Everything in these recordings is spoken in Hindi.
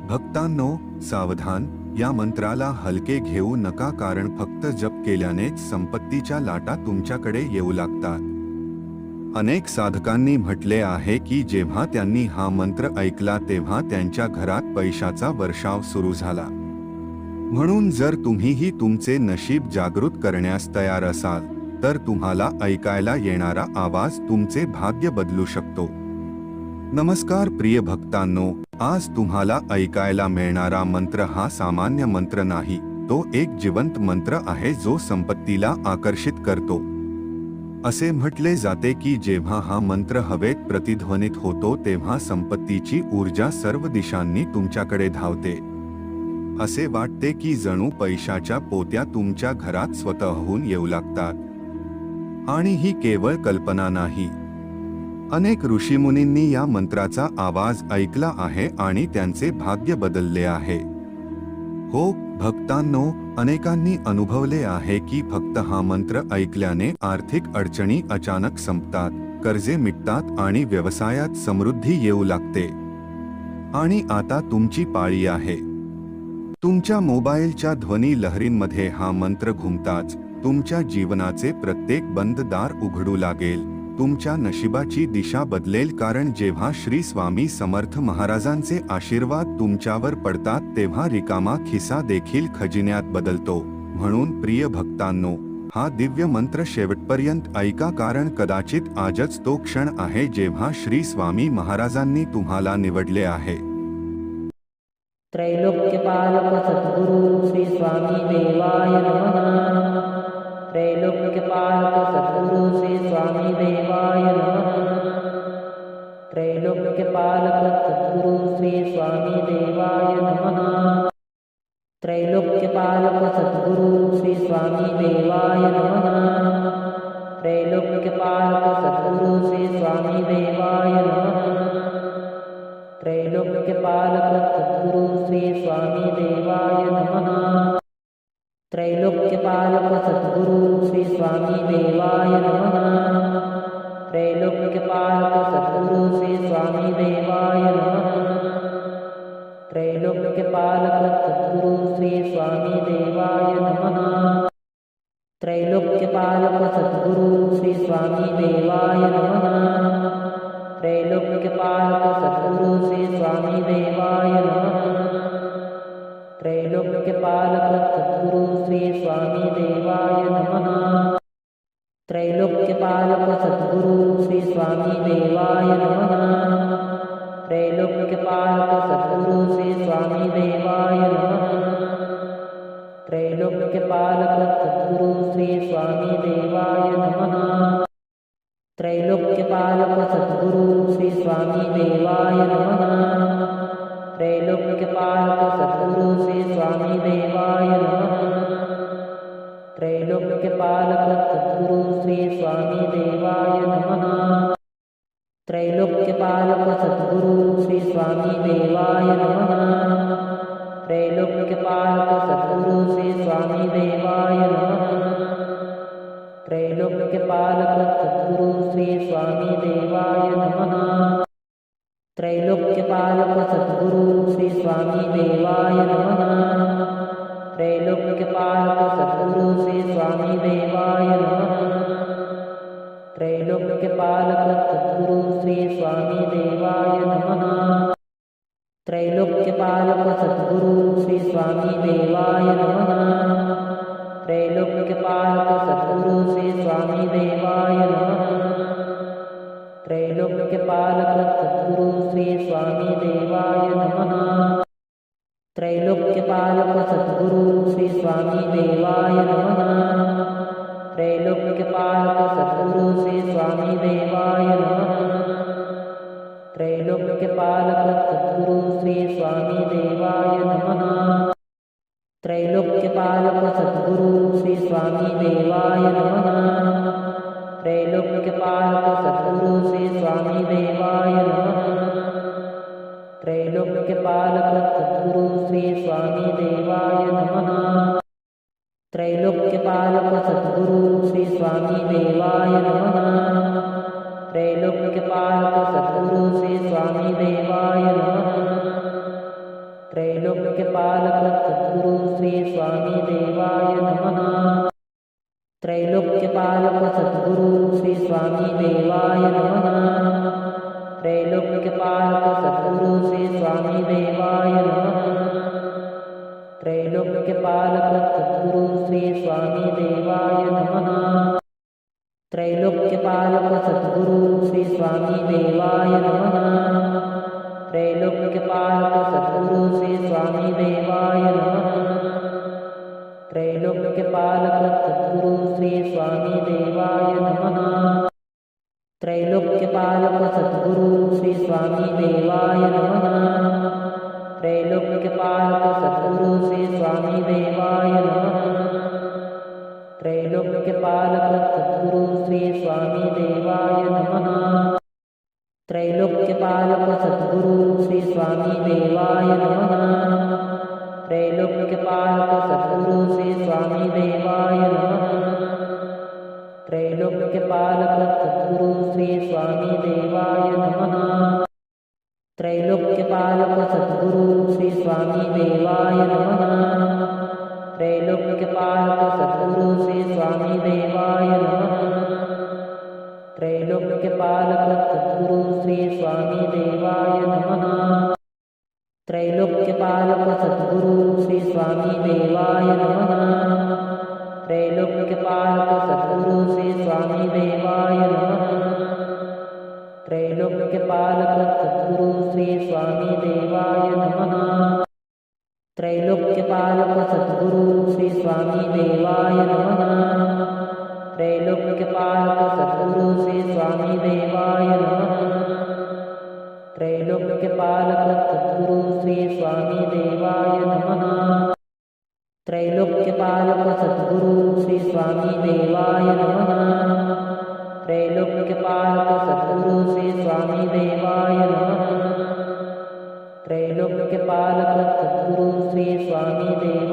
भक्तांनो, सावधान, या मंत्राला हलके घेऊ नका, कारण फक्त जप केल्यानेच संपत्तीच्या लाटा तुमच्याकडे येऊ लागतात। अनेक साधकांनी म्हटले आहे की जेव्हा त्यांनी हा मंत्र ऐकला तेव्हा त्यांच्या घरात पैशाचा वर्षाव सुरू झाला। म्हणून जर तुम्हीही तुमचे नशीब जागृत करण्यास तयार असाल तर तुम्हाला ऐकायला येणारा आवाज तुमचे भाग्य बदलू शकतो। नमस्कार प्रिय भक्तांनो, आज तुम्हाला ऐकायला मिळणारा मंत्र हा सामान्य मंत्र नाही, तो एक जिवंत मंत्र आहे जो संपत्तीला आकर्षित करतो। असे म्हटले जाते की जेव्हा हा मंत्र हवेत प्रतिध्वनित होतो तेव्हा संपत्तीची ऊर्जा सर्व दिशांनी तुमच्याकडे धावते। असे वाटते की जणू पैशाच्या पोत्या तुमच्या घरात स्वतःहून येऊ लागतात। आणि ही केवळ कल्पना नाही, अनेक ऋषीमुनींनी या मंत्राचा आवाज ऐकला आहे आणि त्यांचे भाग्य बदलले आहे। हो भक्तांनो, अनेकांनी अनुभवले आहे की फक्त हा मंत्र ऐकल्याने आर्थिक अडचणी अचानक संपतात, कर्जे मिटतात आणि व्यवसायात समृद्धी येऊ लागते। आणि आता तुमची पाळी आहे। तुमच्या मोबाईलच्या ध्वनी लहरींमध्ये हा मंत्र घुमताच तुमच्या जीवनाचे प्रत्येक बंद दार उघडू लागेल, तुमच्या नशिबाची दिशा बदलेल, कारण जेव्हा श्री स्वामी समर्थ महाराजांचे आशीर्वाद तुमच्यावर पडतात तेव्हा रिकामा खिसा देखील खजिन्यात बदलतो। म्हणून प्रिय भक्तांनो, हा दिव्य मंत्र शेवटपर्यंत ऐका, कारण कदाचित आजच तो क्षण आहे जेव्हा श्री स्वामी महाराजांनी तुम्हाला निवडले आहे। त्रैलोक्यपालक सद्गुरु श्री स्वामी देवाय नमः। त्रैलोक्यपालक सद्गुरु श्री स्वामी देवाय नमः। त्रैलोक्यपालक सद्गुरु श्री स्वामी देवाय नमः। त्रैलोक्यपालक सद्गुरु श्री स्वामी देवाय नमः। त्रैलोक्यपालक सद्गुरु श्री स्वामी देवाय नमः। त्रैलोक्यपालक सद्गुरु श्री स्वामी देवाय नमः। त्रैलोक्यपालक सद्गुरु श्री स्वामी देवाय नमः। त्रैलोक्यपालक सद्गुरु श्री स्वामी देवाय नमः। त्रैलोक्यपालक सद्गुरु श्री स्वामी देवाय नमः। त्रैलोक्यपालक सद्गुरु श्री स्वामी देवाय नमः। त्रैलोक्यपालक सद्गुरु श्री स्वामी देवाय नमः। त्रैलोक्यपालक सद्गुरु श्री स्वामी देवाय नमः। त्रैलोक्यपालक सद्गुरु श्री स्वामी देवाय नमः। त्रैलोक्यपालक सद्गुरु श्री स्वामी देवाय नमः। त्रैलोक्यपालक सद्गुरु श्री स्वामी देवाय नमः। त्रैलोक्यपालक सद्गुरु श्री स्वामी देवाय नमः। त्रैलोक्यपालक सद्गुरु श्री स्वामी देवाय नमः। त्रैलोक्यपालक सद्गुरु श्री स्वामी देवाय नमः। त्रैलोक्यपालक सद्गुरु श्री स्वामी देवाय नमः। त्रैलोक्यपालक सद्गुरु श्री स्वामी देवाय नमः। त्रैलोक्यपालक सद्गुरु श्री स्वामी देवाय नमः। त्रैलोक्यपालक सद्गुरु श्री स्वामी देवाय नमः। त्रैलोक्यपालक सद्गुरु श्री स्वामी देवाय नमः। त्रैलोक्यपालक सद्गुरु श्री स्वामी देवाय नमः। त्रैलोक्यपालक सद्गुरु श्री स्वामी देवाय नमः। त्रैलोक्यपालक सद्गुरु श्री स्वामी देवाय नमः। त्रैलोक्यपालक सद्गुरु श्री स्वामी देवाय नमः। त्रैलोक्यपालक सद्गुरु श्री स्वामी देवाय नमः। त्रैलोक्यपालक सद्गुरु श्री स्वामी देवाय नमः। त्रैलोक्यपालक सद्गुरु श्री स्वामी देवाय नमः। त्रैलोक्यपालक सद्गुरु श्री स्वामी देवाय नमः। त्रैलोक्यपालक सद्गुरु श्री स्वामी देवाय नमः। त्रैलोक्यपालक सद्गुरु श्री स्वामी देवाय नमः। त्रैलोक्यपालक सद्गुरु श्री स्वामी देवाय नमः। त्रैलोक्यपालक सद्गुरु श्री स्वामी देवाय नमः। त्रैलोक्यपालक सद्गुरु श्री स्वामी देवाय नमः त्रैलोक्यपालक सद्गुरु श्री स्वामी देवाय नमः त्रैलोक्यपालक सद्गुरु श्री स्वामी देवाय नमः त्रैलोक्यपालक सद्गुरु श्री स्वामी देवाय नमः त्रैलोक्यपालक सद्गुरु श्री स्वामी देवाय नमः त्रैलोक्यपालक सद्गुरु श्री स्वामी देवाय नमः त्रैलोक्यपालक सद्गुरु श्री स्वामी देवाय नमः त्रैलोक्यपालक सद्गुरु श्री स्वामी देवाय नमः त्रैलोक्यपालक सद्गुरु श्री स्वामी देवाय नमः त्रैलोक्यपालक सद्गुरु श्री स्वामी देवाय नमः त्रैलोक्यपालक सद्गुरु श्री स्वामी देवाय नमः त्रैलोक्यपालक सद्गुरु श्री स्वामी देवाय नमः त्रैलोक्यपालक सद्गुरु श्री स्वामी देवाय नमः त्रैलोक्यपालक सद्गुरु श्री स्वामी देवाय नमः त्रैलोक्यपालक सद्गुरु श्री स्वामी देवाय नमः त्रैलोक्यपालक सद्गुरु श्री स्वामी देवाय नमः त्रैलोक्यपालक सद्गुरु श्री स्वामी देवाय नमः त्रैलोक्यपालक सद्गुरु श्री स्वामी देवाय नमः त्रैलोक्यपालक सद्गुरु श्री स्वामी देवाय नमः त्रैलोक्यपालक सद्गुरु श्री स्वामी देवाय नमः त्रैलोक्यपालक सद्गुरु श्री स्वामी देवाय नमः त्रैलोक्यपालक सद्गुरु श्री स्वामी देवाय नमः त्रैलोक्यपालक सद्गुरु श्री स्वामी देवाय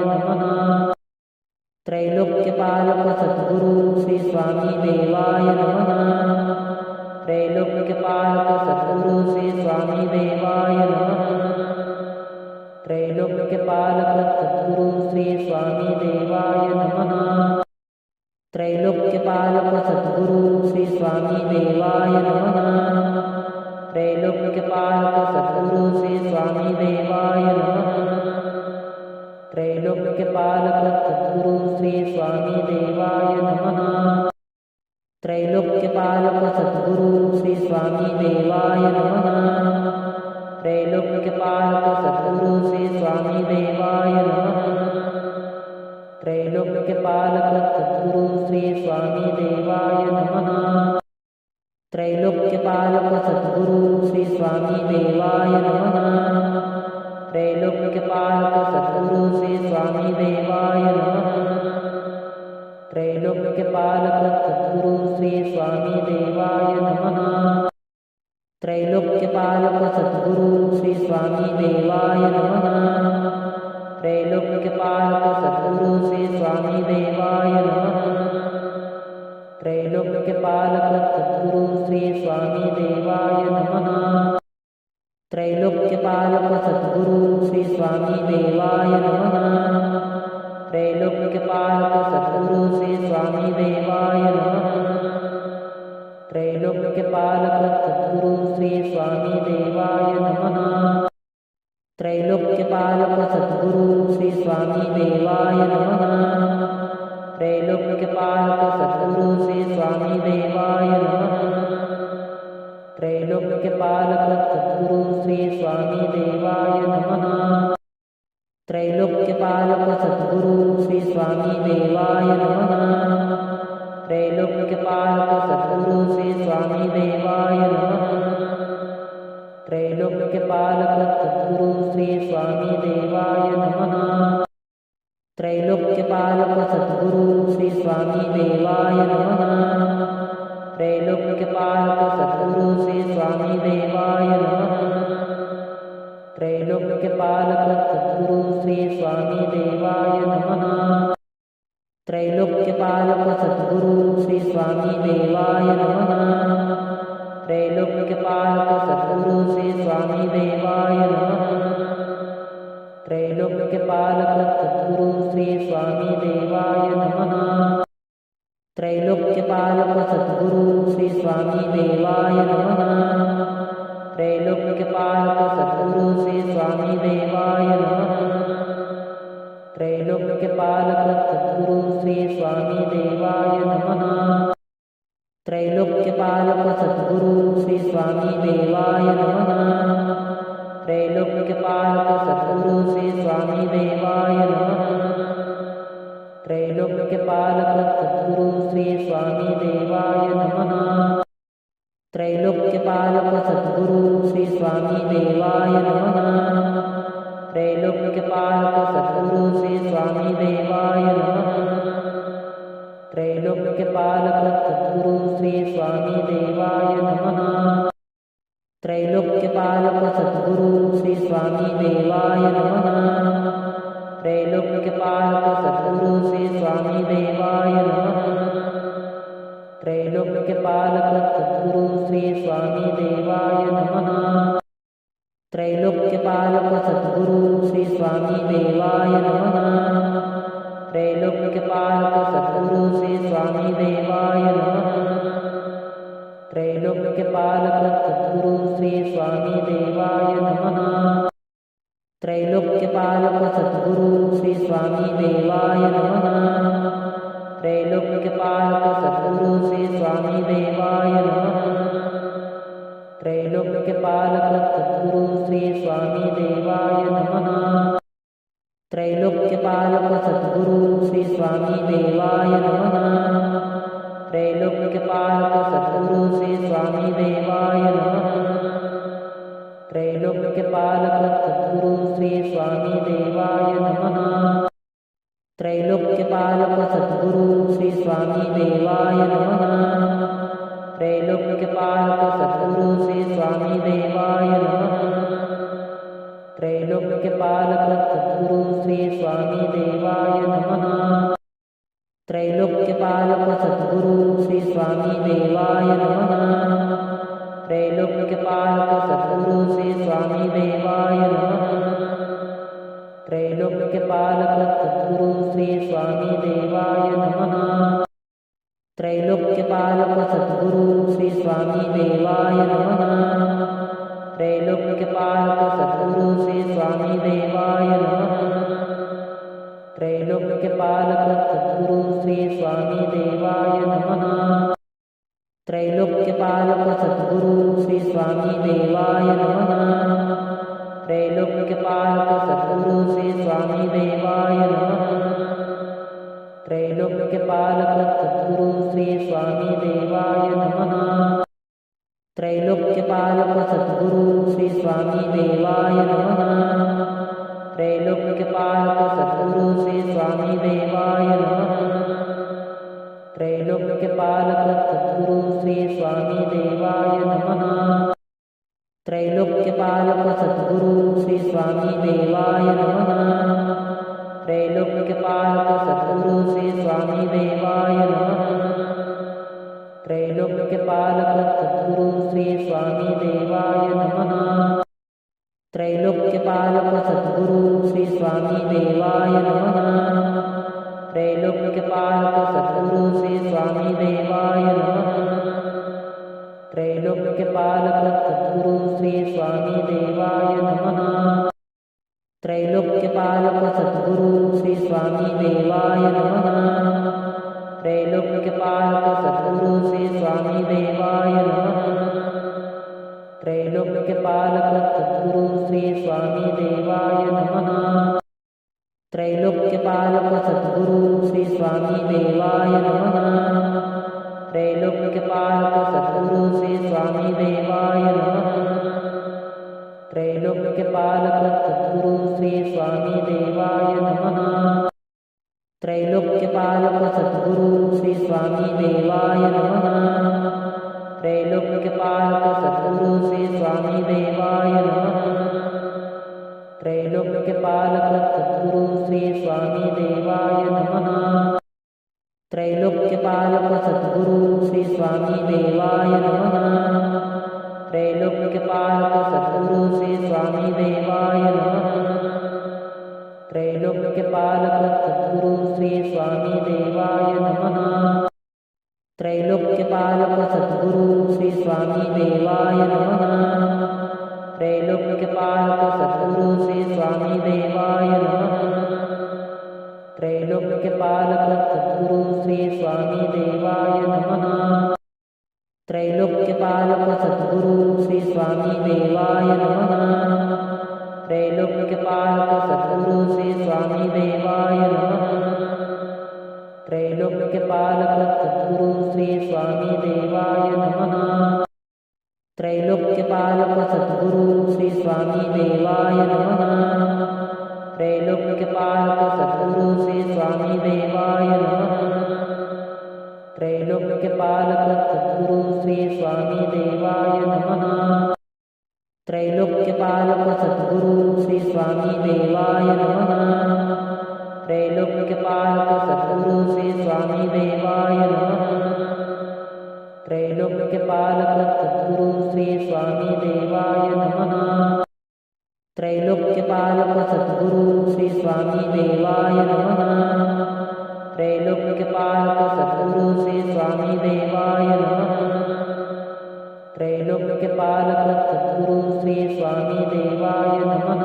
नमः त्रैलोक्यपालक सद्गुरु श्री स्वामी देवाय नमः त्रैलोक्यपालक सद्गुरु श्री स्वामी देवाय नमः त्रैलोक्यपालक सद्गुरु श्री स्वामी देवाय नमः त्रैलोक्यपालक सद्गुरु श्री स्वामी देवाय नमः त्रैलोक्यपालक सद्गुरु श्री स्वामी देवाय नमः त्रैलोक्यपालक सद्गुरु श्री स्वामी देवाय नमः त्रैलोक्यपालक सद्गुरु श्री स्वामी देवाय नमः त्रैलोक्यपालक सद्गुरु श्री स्वामी देवाय नमः त्रैलोक्यपालक सद्गुरु श्री स्वामी देवाय नमः त्रैलोक्यपालक सद्गुरु श्री स्वामी देवाय नमः त्रैलोक्यपालक सद्गुरु श्री स्वामी देवाय नमः त्रैलोक्यपालक सद्गुरु श्री स्वामी देवाय नमः त्रैलोक्यपालक सद्गुरु श्री स्वामी देवाय नमः त्रैलोक्यपालक सद्गुरु श्री स्वामी देवाय नमः त्रैलोक्यपालक सद्गुरु श्री स्वामी देवाय नमः त्रैलोक्यपालक सद्गुरु श्री स्वामी देवाय नमः त्रैलोक्यपालक सद्गुरु श्री स्वामी देवाय नमः त्रैलोक्यपालक सद्गुरु श्री स्वामी देवाय नमः त्रैलोक्यपालक सद्गुरु श्री स्वामी देवाय नमः त्रैलोक्यपालक सद्गुरु श्री स्वामी देवाय नमः त्रैलोक्यपालक सद्गुरु श्री स्वामी देवाय नमः त्रैलोक्यपालक सद्गुरु श्री स्वामी देवाय नमः त्रैलोक्यपालक सद्गुरु श्री स्वामी देवाय नमः त्रैलोक्यपालक सद्गुरु श्री स्वामी देवाय नमः त्रैलोक्यपालक सद्गुरु श्री स्वामी देवाय नमः त्रैलोक्यपालक सद्गुरु श्री स्वामी देवाय नमः त्रैलोक्यपालक सद्गुरु श्री स्वामी देवाय नमः त्रैलोक्यपालक सद्गुरु श्री स्वामी देवाय नमः त्रैलोक्यपालक सद्गुरु श्री स्वामी देवाय नमः त्रैलोक्यपालक सद्गुरु श्री स्वामी देवाय नमः त्रैलोक्यपालक सद्गुरु श्री स्वामी देवाय नमः त्रैलोक्यपालक सद्गुरु श्री स्वामी देवाय नमः त्रैलोक्यपालक सद्गुरु श्री स्वामी देवाय नमः त्रैलोक्यपालक सद्गुरु श्री स्वामी देवाय नमः त्रैलोक्यपालक सद्गुरु श्री स्वामी देवाय नमः त्रैलोक्यपालक सद्गुरु श्री स्वामी देवाय नमः त्रैलोक्यपालक सद्गुरु श्री स्वामी देवाय नमः त्रैलोक्यपालक सद्गुरु श्री स्वामी देवाय नमः त्रैलोक्यपालक सद्गुरु श्री स्वामी देवाय नमः त्रैलोक्यपालक सद्गुरु श्री स्वामी देवाय नमः त्रैलोक्यपालक सद्गुरु श्री स्वामी देवाय नमः त्रैलोक्यपालक सद्गुरु श्री स्वामी देवाय नमः त्रैलोक्यपालक सद्गुरु श्री स्वामी देवाय नमः त्रैलोक्यपालक सद्गुरु श्री स्वामी देवाय नमः त्रैलोक्यपालक सद्गुरु श्री स्वामी देवाय नमः त्रैलोक्यपालक सद्गुरु श्री स्वामी देवाय नमः त्रैलोक्यपालक सद्गुरु श्री स्वामी देवाय नमः त्रैलोक्यपालक सद्गुरु श्री स्वामी देवाय नमः त्रैलोक्यपालक सद्गुरु श्री स्वामी देवाय नमः त्रैलोक्यपालक सद्गुरु श्री स्वामी देवाय नमः त्रैलोक्यपालक सद्गुरु श्री स्वामी देवाय नमः त्रैलोक्यपालक सद्गुरु श्री स्वामी देवाय नमः त्रैलोक्यपालक सद्गुरु श्री स्वामी देवाय नमः त्रैलोक्यपालक सद्गुरु श्री स्वामी देवाय नमः त्रैलोक्यपालक सद्गुरु श्री स्वामी देवाय नमः त्रैलोक्यपालक सद्गुरु श्री स्वामी देवाय नमः त्रैलोक्यपालक सद्गुरु श्री स्वामी देवाय नमः त्रैलोक्यपालक सद्गुरु श्री स्वामी देवाय नमः त्रैलोक्यपालक सद्गुरु श्री स्वामी देवाय नमः त्रैलोक्यपालक सद्गुरु श्री स्वामी देवाय नमः त्रैलोक्यपालक सद्गुरु श्री स्वामी देवाय नमः त्रैलोक्यपालक सद्गुरु श्री स्वामी देवाय नमः त्रैलोक्यपालक सद्गुरु श्री स्वामी देवाय नमः त्रैलोक्यपालक सद्गुरु श्री स्वामी देवाय नमः त्रैलोक्यपालक सद्गुरु श्री स्वामी देवाय नमः त्रैलोक्यपालक सद्गुरु श्री स्वामी देवाय नमः त्रैलोक्यपालक सद्गुरु श्री स्वामी देवाय नमः त्रैलोक्यपालक सद्गुरु श्री स्वामी देवाय नमः त्रैलोक्यपालक सद्गुरु श्री स्वामी देवाय नमः त्रैलोक्यपालक सद्गुरु श्री स्वामी देवाय नमः त्रैलोक्यपालक सद्गुरु श्री स्वामी देवाय नमः त्रैलोक्यपालक सद्गुरु श्री स्वामी देवाय नमः त्रैलोक्यपालक सद्गुरु श्री स्वामी देवाय नमः त्रैलोक्यपालक सद्गुरु श्री स्वामी देवाय नमः त्रैलोक्यपालक सद्गुरु श्री स्वामी देवाय नमः त्रैलोक्यपालक सद्गुरु श्री स्वामी देवाय नमः त्रैलोक्यपालक सद्गुरु श्री स्वामी देवाय नमः त्रैलोक्यपालक सद्गुरु श्री स्वामी देवाय नमः त्रैलोक्यपालक सद्गुरु श्री स्वामी देवाय नमः त्रैलोक्यपालक सद्गुरु श्री स्वामी देवाय नमः त्रैलोक्यपालक सद्गुरु श्री स्वामी देवाय नमः त्रैलोक्यपालक सद्गुरु श्री स्वामी देवाय नमः त्रैलोक्यपालक सद्गुरु श्री स्वामी देवाय नमः त्रैलोक्यपालक सद्गुरु श्री स्वामी देवाय नमः त्रैलोक्यपालक सद्गुरु श्री स्वामी देवाय नमः त्रैलोक्यपालक सद्गुरु श्री स्वामी देवाय नमः। त्रैलोक्यपालक सद्गुरु श्री स्वामी देवाय नमः। त्रैलोक्यपालक सद्गुरु श्री स्वामी देवाय नमः। त्रैलोक्यपालक सद्गुरु श्री स्वामी देवाय नमः। त्रैलोक्यपालक सद्गुरु श्री स्वामी देवाय नमः। त्रैलोक्यपालक सद्गुरु श्री स्वामी देवाय नमः। त्रैलोक्यपालक सद्गुरु श्री स्वामी देवाय नमः। त्रैलोक्यपालक सद्गुरु श्री स्वामी देवाय नमः। त्रैलोक्यपालक सद्गुरु श्री स्वामी देवाय नमः। त्रैलोक्यपालक सद्गुरु श्री स्वामी देवाय नमः। त्रैलोक्यपालक सद्गुरु श्री स्वामी देवाय नमः। त्रैलोक्यपालक सद्गुरु श्री स्वामी देवाय नमः। त्रैलोक्यपालक सद्गुरु श्री स्वामी देवाय नमः। त्रैलोक्यपालक सद्गुरु श्री स्वामी देवाय नमः।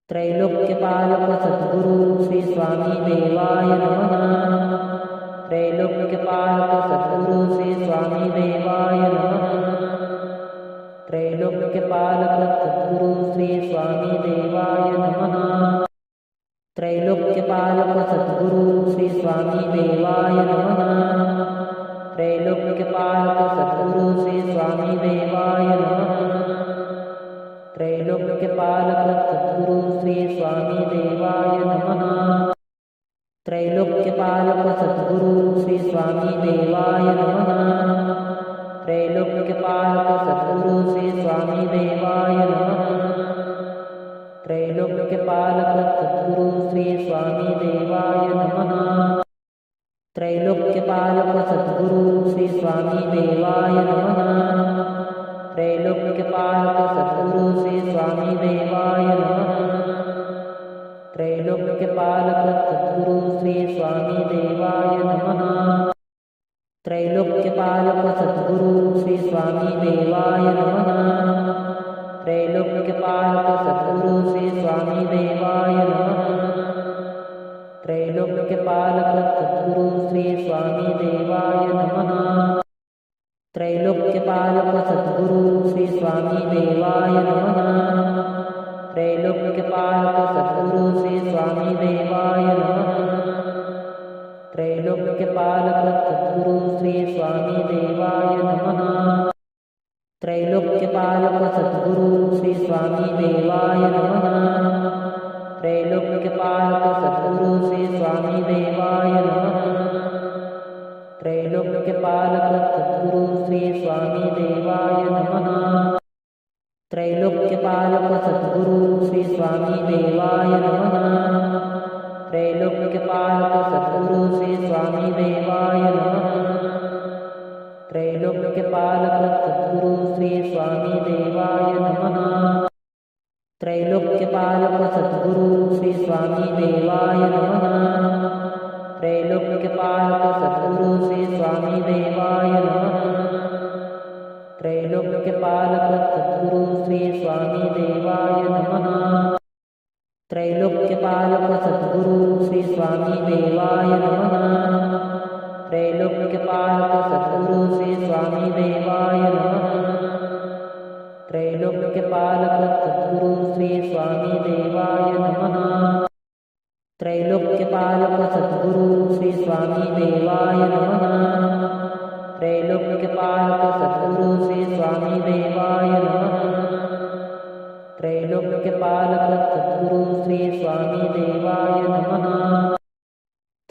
त्रैलोक्यपालक सद्गुरु श्री स्वामी देवाय नमः। त्रैलोक्यपालक सद्गुरु श्री स्वामी देवाय नमः। त्रैलोक्यपालक सद्गुरु श्री स्वामी देवाय नमः। त्रैलोक्यपालक सद्गुरु श्री स्वामी देवाय नमः। त्रैलोक्यपालक सद्गुरु श्री स्वामी देवाय नमः। त्रैलोक्यपालक सद्गुरु श्री स्वामी देवाय नमः। त्रैलोक्यपालक सद्गुरु श्री स्वामी देवाय नमः। त्रैलोक्यपालक सद्गुरु श्री स्वामी देवाय नमः। त्रैलोक्यपालक सद्गुरु श्री स्वामी देवाय नमः। त्रैलोक्यपालक सद्गुरु श्री स्वामी देवाय नमः। त्रैलोक्यपालक सद्गुरु श्री स्वामी देवाय नमः। त्रैलोक्यपालक सद्गुरु श्री स्वामी देवाय नमः। त्रैलोक्यपालक सद्गुरु श्री स्वामी देवाय नमः। त्रैलोक्यपालक सद्गुरु श्री स्वामी देवाय नमः। त्रैलोक्यपालक सद्गुरु श्री स्वामी देवाय नमः। त्रैलोक्यपालक सद्गुरु श्री स्वामी देवाय नमः। त्रैलोक्यपालक सद्गुरु श्री स्वामी देवाय नमः। त्रैलोक्यपालक सद्गुरु श्री स्वामी देवाय नमः। त्रैलोक्यपालक सद्गुरु श्री स्वामी देवाय नमः। त्रैलोक्यपालक सद्गुरु श्री स्वामी देवाय नमः। त्रैलोक्यपालक सद्गुरु श्री स्वामी देवाय नमः। त्रैलोक्यपालक सद्गुरु श्री स्वामी देवाय नमः। त्रैलोक्यपालक सद्गुरु श्री स्वामी देवाय नमः। त्रैलोक्यपालक सद्गुरु श्री स्वामी देवाय नमः। त्रैलोक्यपालक सद्गुरु श्री स्वामी देवाय नमः। त्रैलोक्यपालक सद्गुरु श्री स्वामी देवाय नमः। त्रैलोक्यपालक सद्गुरु श्री स्वामी देवाय नमः। त्रैलोक्यपालक सद्गुरु श्री स्वामी देवाय नमः। त्रैलोक्यपालक सद्गुरु श्री स्वामी देवाय नमः। त्रैलोक्यपालक सद्गुरु श्री स्वामी देवाय नमः। त्रैलोक्यपालक सद्गुरु श्री स्वामी देवाय नमः। त्रैलोक्यपालक सद्गुरु श्री स्वामी देवाय नमः। त्रैलोक्यपालक सद्गुरु श्री स्वामी देवाय नमः। त्रैलोक्यपालक सद्गुरु श्री स्वामी देवाय नमः।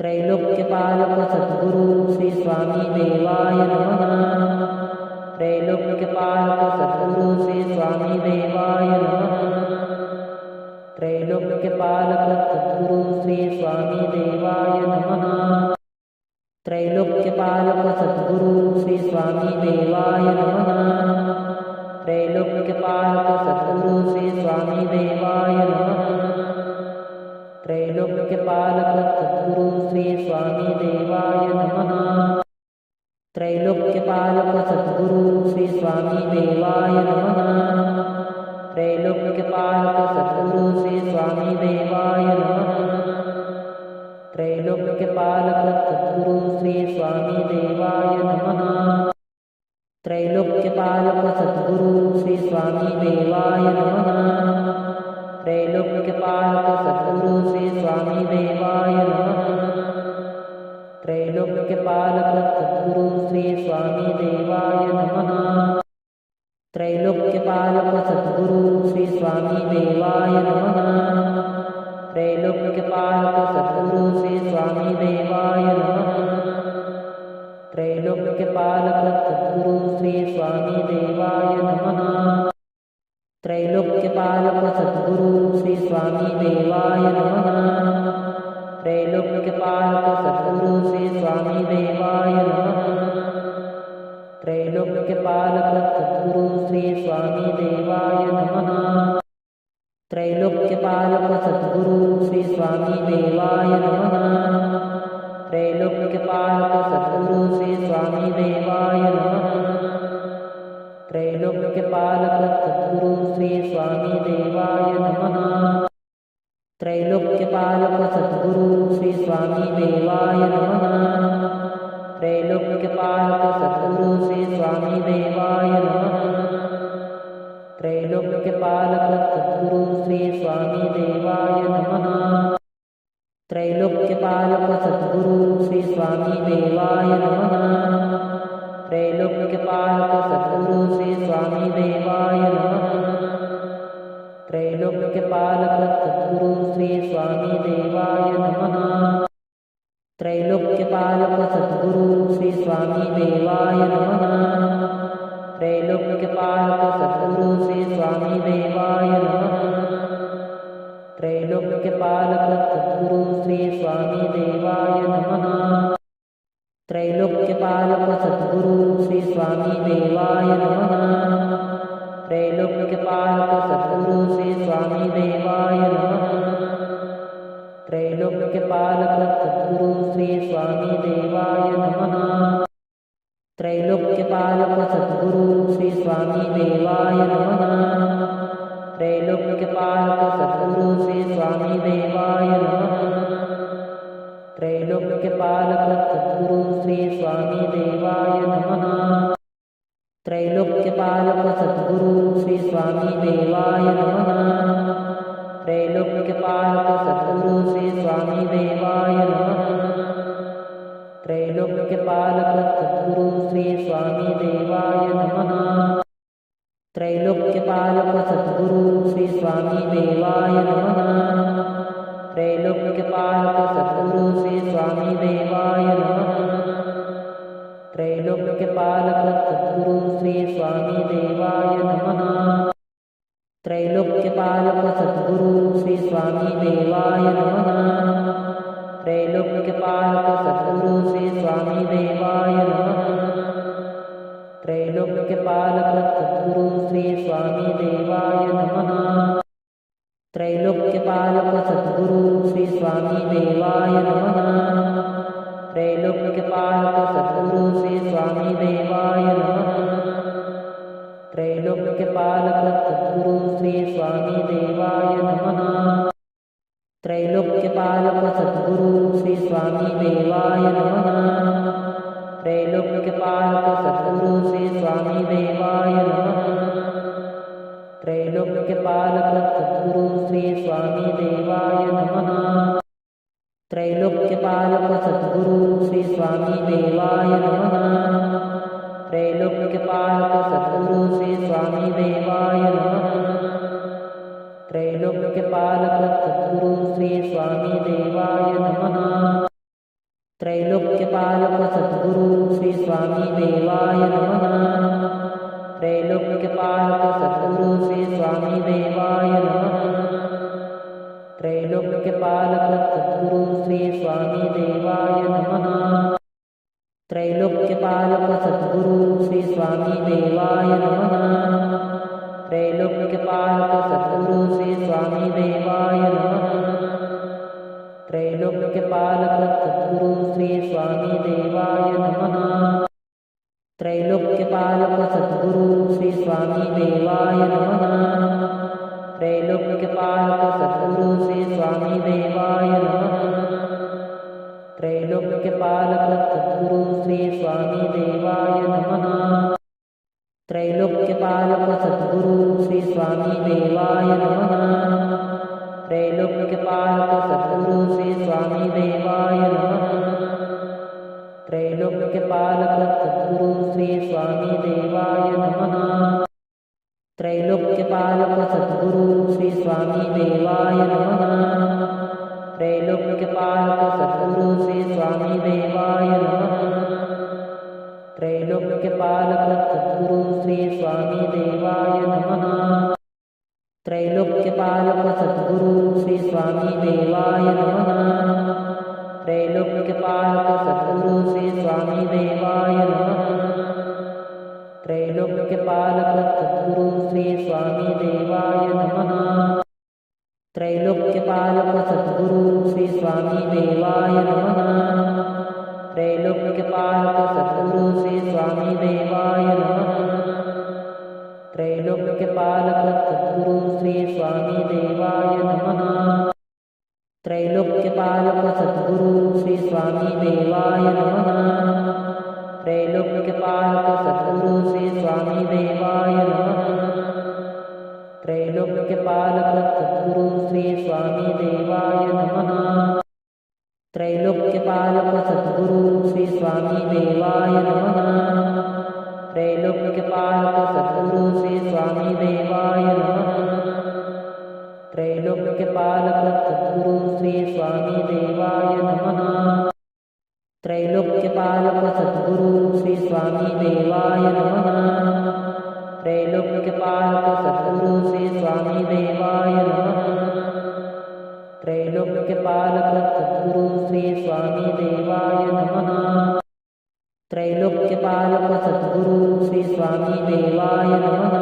त्रैलोक्यपालक सद्गुरु श्री स्वामी देवाय नमः। त्रैलोक्यपालक सद्गुरु श्री स्वामी देवाय नमः। त्रैलोक्यपालक सद्गुरु श्री स्वामी देवाय नमः। त्रैलोक्यपालक सद्गुरु श्री स्वामी देवाय नमः। त्रैलोक्यपालक सद्गुरु श्री स्वामी देवाय नमः। त्रैलोक्यपालक सद्गुरु श्री स्वामी देवाय नमः। त्रैलोक्यपालक त्रैलोक्यपालक सद्गुरु श्री स्वामी देवाय नमः। त्रैलोक्यपालक सद्गुरु श्री स्वामी देवाय नमः। त्रैलोक्यपालक सद्गुरु श्री स्वामी देवाय नमः। त्रैलोक्यपालक सद्गुरु श्री स्वामी देवाय नमः। त्रैलोक्यपालक सद्गुरु श्री स्वामी देवाय नमः। त्रैलोक्यपालक सद्गुरु श्री स्वामी देवाय नमः। त्रैलोक्यपालक सद्गुरु श्री स्वामी देवाय नमः। त्रैलोक्यपालक सद्गुरु श्री स्वामी देवाय नमः। त्रैलोक्यपालक सद्गुरु श्री स्वामी देवाय नमः। त्रैलोक्यपालक सद्गुरु श्री स्वामी देवाय नमः। त्रैलोक्यपालक सद्गुरु श्री स्वामी देवाय नमः। त्रैलोक्यपालक सद्गुरु श्री स्वामी देवाय नमः। त्रैलोक्यपालक सद्गुरु श्री स्वामी देवाय नमः। त्रैलोक्यपालक सद्गुरु श्री स्वामी देवाय नमः। त्रैलोक्यपालक सद्गुरु श्री स्वामी देवाय नमः। त्रैलोक्यपालक सद्गुरु श्री स्वामी देवाय नमः। त्रैलोक्यपालक सद्गुरु श्री स्वामी देवाय नमः। त्रैलोक्यपालक सद्गुरु श्री स्वामी देवाय नमः। त्रैलोक्यपालक सद्गुरु श्री स्वामी देवाय नमः। त्रैलोक्यपालक सद्गुरु श्री स्वामी देवाय नमः। त्रैलोक्यपालक सद्गुरु श्री स्वामी देवाय नमः। त्रैलोक्यपालक सद्गुरु श्री स्वामी देवाय नमः। त्रैलोक्यपालक सद्गुरु श्री स्वामी देवाय नमः। त्रैलोक्यपालक सद्गुरु श्री स्वामी देवाय नमः। त्रैलोक्यपालक सद्गुरु श्री स्वामी देवाय नमः। त्रैलोक्यपालक सद्गुरु श्री स्वामी देवाय नमः। त्रैलोक्यपालक सद्गुरु श्री स्वामी देवाय नमः। त्रैलोक्यपालक सद्गुरु श्री स्वामी देवाय नमः। त्रैलोक्यपालक सद्गुरु श्री स्वामी देवाय नमः। त्रैलोक्यपालक सद्गुरु श्री स्वामी देवाय नमः। त्रैलोक्यपालक सद्गुरु श्री स्वामी देवाय नमः। त्रैलोक्यपालक सद्गुरु श्री स्वामी देवाय नमः। त्रैलोक्यपालक सद्गुरु श्री स्वामी देवाय नमः। त्रैलोक्यपालक सद्गुरु श्री स्वामी देवाय नमः। त्रैलोक्यपालक सद्गुरु श्री स्वामी देवाय नमः। त्रैलोक्यपालक सद्गुरु श्री स्वामी देवाय नमः। त्रैलोक्यपालक सद्गुरु श्री स्वामी देवाय नमः। त्रैलोक्यपालक सद्गुरु श्री स्वामी देवाय नमः। त्रैलोक्यपालक सद्गुरु श्री स्वामी देवाय नमः। त्रैलोक्यपालक सद्गुरु श्री स्वामी देवाय नमः। त्रैलोक्यपालक सद्गुरु श्री स्वामी देवाय नमः। त्रैलोक्यपालक सद्गुरु श्री स्वामी देवाय नमः। त्रैलोक्यपालक सद्गुरु श्री स्वामी देवाय नमः। त्रैलोक्यपालक सद्गुरु श्री स्वामी देवाय नमः। त्रैलोक्यपालक सद्गुरु श्री स्वामी देवाय नमः। त्रैलोक्यपालक सद्गुरु श्री स्वामी देवाय नमः। त्रैलोक्यपालक सद्गुरु श्री स्वामी देवाय नमः। त्रैलोक्यपालक सद्गुरु श्री स्वामी देवाय नमः। त्रैलोक्यपालक सद्गुरु श्री स्वामी देवाय नमः। त्रैलोक्यपालक सद्गुरु श्री स्वामी देवाय नमः। त्रैलोक्यपालक सद्गुरु श्री स्वामी देवाय नमः। त्रैलोक्यपालक सद्गुरु श्री स्वामी देवाय नमः। त्रैलोक्यपालक सद्गुरु श्री स्वामी देवाय नमः। त्रैलोक्यपालक सद्गुरु श्री स्वामी देवाय नमः। त्रैलोक्यपालक सद्गुरु श्री स्वामी देवाय नमः। त्रैलोक्यपालक सद्गुरु श्री स्वामी देवाय नमः। त्रैलोक्यपालक सद्गुरु श्री स्वामी देवाय नमः। त्रैलोक्यपालक सद्गुरु श्री स्वामी देवाय नमः। त्रैलोक्यपालक सद्गुरु श्री स्वामी देवाय नमः। त्रैलोक्यपालक सद्गुरु श्री स्वामी देवाय नमः। त्रैलोक्यपालक सद्गुरु श्री स्वामी देवाय नमः। त्रैलोक्यपालक सद्गुरु श्री स्वामी देवाय नमः। त्रैलोक्यपालक सद्गुरु श्री स्वामी देवाय नमः। त्रैलोक्यपालक सद्गुरु श्री स्वामी देवाय नमः। त्रैलोक्यपालक सद्गुरु श्री स्वामी देवाय नमः। त्रैलोक्यपालक सद्गुरु श्री स्वामी देवाय नमः। त्रैलोक्यपालक सद्गुरु श्री स्वामी देवाय नमः। त्रैलोक्यपालक सद्गुरु श्री स्वामी देवाय नमः। त्रैलोक्यपालक सद्गुरु श्री स्वामी देवाय नमः। त्रैलोक्यपालक सद्गुरु श्री स्वामी देवाय नमः। त्रैलोक्यपालक सद्गुरु श्री स्वामी देवाय नमः। त्रैलोक्यपालक सद्गुरु श्री स्वामी देवाय नमः। त्रैलोक्यपालक सद्गुरु श्री स्वामी देवाय नमः। त्रैलोक्यपालक सद्गुरु श्री स्वामी देवाय नमः। त्रैलोक्यपालक सद्गुरु श्री स्वामी देवाय नमः। त्रैलोक्यपालक सद्गुरु श्री स्वामी देवाय नमः। त्रैलोक्यपालक सद्गुरु श्री स्वामी देवाय नमः। त्रैलोक्यपालक सद्गुरु श्री स्वामी देवाय नमः।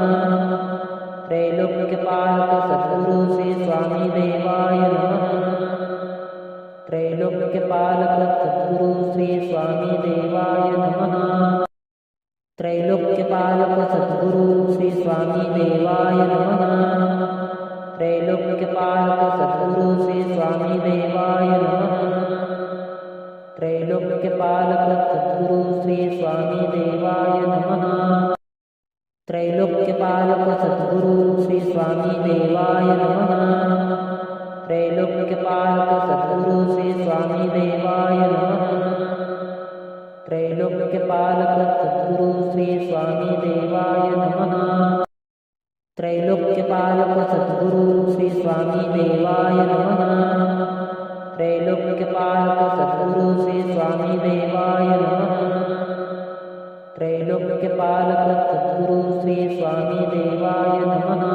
त्रैलोक्यपालक सद्गुरु श्री स्वामी देवाय नमः। त्रैलोक्यपालक सद्गुरु श्री स्वामी देवाय नमः। त्रैलोक्यपालक सद्गुरु श्री स्वामी देवाय नमः। त्रैलोक्यपालक सद्गुरु श्री स्वामी देवाय नमः। त्रैलोक्यपालक सद्गुरु श्री स्वामी देवाय नमः। त्रैलोक्यपालक सद्गुरु श्री स्वामी देवाय नमः। त्रैलोक्यपालक सद्गुरु श्री स्वामी देवाय नमः। त्रैलोक्यपालक सद्गुरु श्री स्वामी देवाय नमः। त्रैलोक्यपालक सद्गुरु श्री स्वामी देवाय नमः। त्रैलोक्यपालक सद्गुरु श्री स्वामी देवाय नमः। त्रैलोक्यपालक सद्गुरु श्री स्वामी देवाय नमः।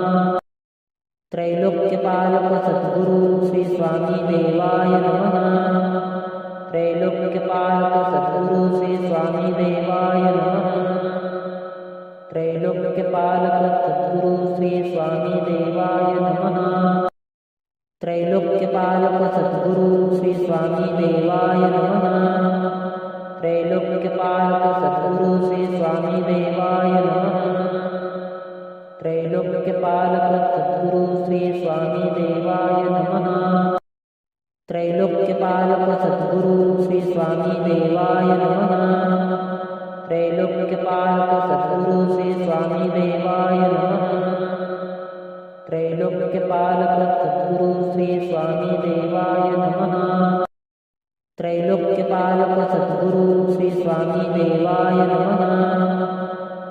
त्रैलोक्यपालक सद्गुरु श्री स्वामी देवाय नमः। त्रैलोक्यपालक सद्गुरु श्री स्वामी देवाय नमः। त्रैलोक्यपालक सद्गुरु श्री स्वामी देवाय नमः। त्रैलोक्यपालक सद्गुरु श्री स्वामी देवाय नमः। त्रैलोक्यपालक सद्गुरु श्री स्वामी देवाय नमः। त्रैलोक्यपालक सद्गुरु श्री स्वामी देवाय नमः। त्रैलोक्यपालक सद्गुरु श्री स्वामी देवाय नमः। त्रैलोक्यपालक सद्गुरु श्री स्वामी देवाय नमः। त्रैलोक्यपालक सद्गुरु श्री स्वामी देवाय नमः। त्रैलोक्यपालक सद्गुरु श्री स्वामी देवाय नमः। त्रैलोक्यपालक सद्गुरु श्री स्वामी देवाय नमः।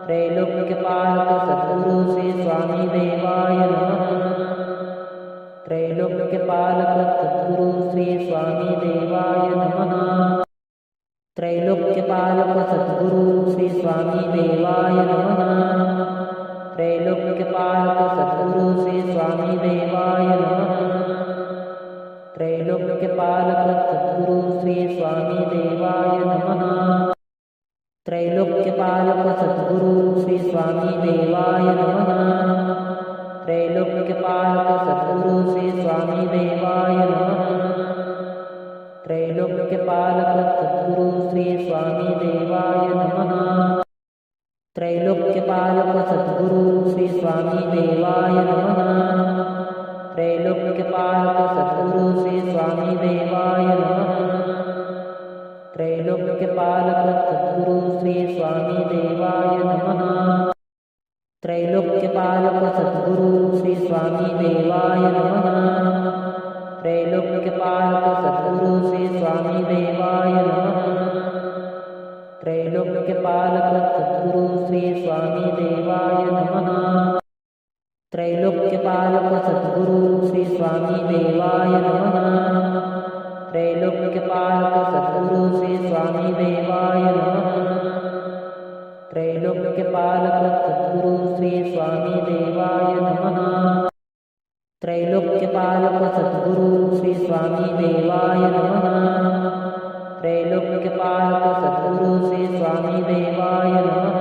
त्रैलोक्यपालक सद्गुरु श्री स्वामी देवाय नमः। त्रैलोक्यपालक सद्गुरु श्री स्वामी देवाय नमः। त्रैलोक्यपालक सद्गुरु श्री स्वामी देवाय नमः। त्रैलोक्यपालक सद्गुरु श्री स्वामी देवाय नमः। त्रैलोक्यपालक सद्गुरु श्री स्वामी देवाय नमः। त्रैलोक्यपालक सद्गुरु श्री स्वामी देवाय नमः। त्रैलोक्यपालक सद्गुरु श्री स्वामी देवाय नमः। त्रैलोक्यपालक सद्गुरु श्री स्वामी देवाय नमः। त्रैलोक्यपालक सद्गुरु श्री स्वामी देवाय नमः। त्रैलोक्यपालक सद्गुरु श्री स्वामी देवाय नमः। त्रैलोक्यपालक सद्गुरु श्री स्वामी देवाय नमः। त्रैलोक्यपालक सद्गुरु श्री स्वामी देवाय नमः। त्रैलोक्यपालक सद्गुरु श्री स्वामी देवाय नमः। त्रैलोक्यपालक सद्गुरु श्री स्वामी देवाय नमः। त्रैलोक्यपालक सद्गुरु श्री स्वामी देवाय नमः। त्रैलोक्यपालक सद्गुरु श्री स्वामी देवाय नमः। त्रैलोक्यपालक सद्गुरु श्री स्वामी देवाय नमः। त्रैलोक्यपालक सद्गुरु श्री स्वामी देवाय नमः। त्रैलोक्यपालक सद्गुरु श्री स्वामी देवाय नमः।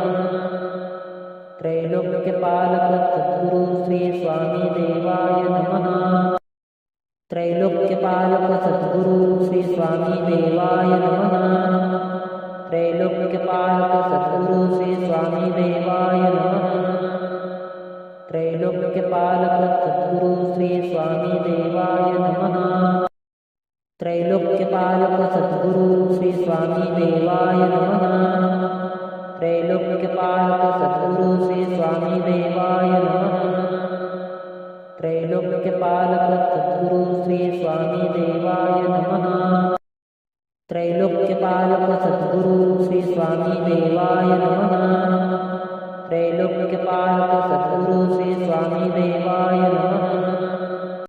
त्रैलोक्यपालक सद्गुरु श्री स्वामी देवाय नमः। त्रैलोक्यपालक सद्गुरु श्री स्वामी देवाय नमः। त्रैलोक्यपालक सद्गुरु श्री स्वामी देवाय नमः। त्रैलोक्यपालक सद्गुरु श्री स्वामी देवाय नमः। त्रैलोक्यपालक सद्गुरु श्री स्वामी देवाय नमः। त्रैलोक्यपालक सद्गुरु श्री स्वामी देवाय नमः। त्रैलोक्यपालक सद्गुरु श्री स्वामी देवाय नमः। त्रैलोक्यपालक सद्गुरु श्री स्वामी देवाय नमः। त्रैलोक्यपालक सद्गुरु श्री स्वामी देवाय नमः।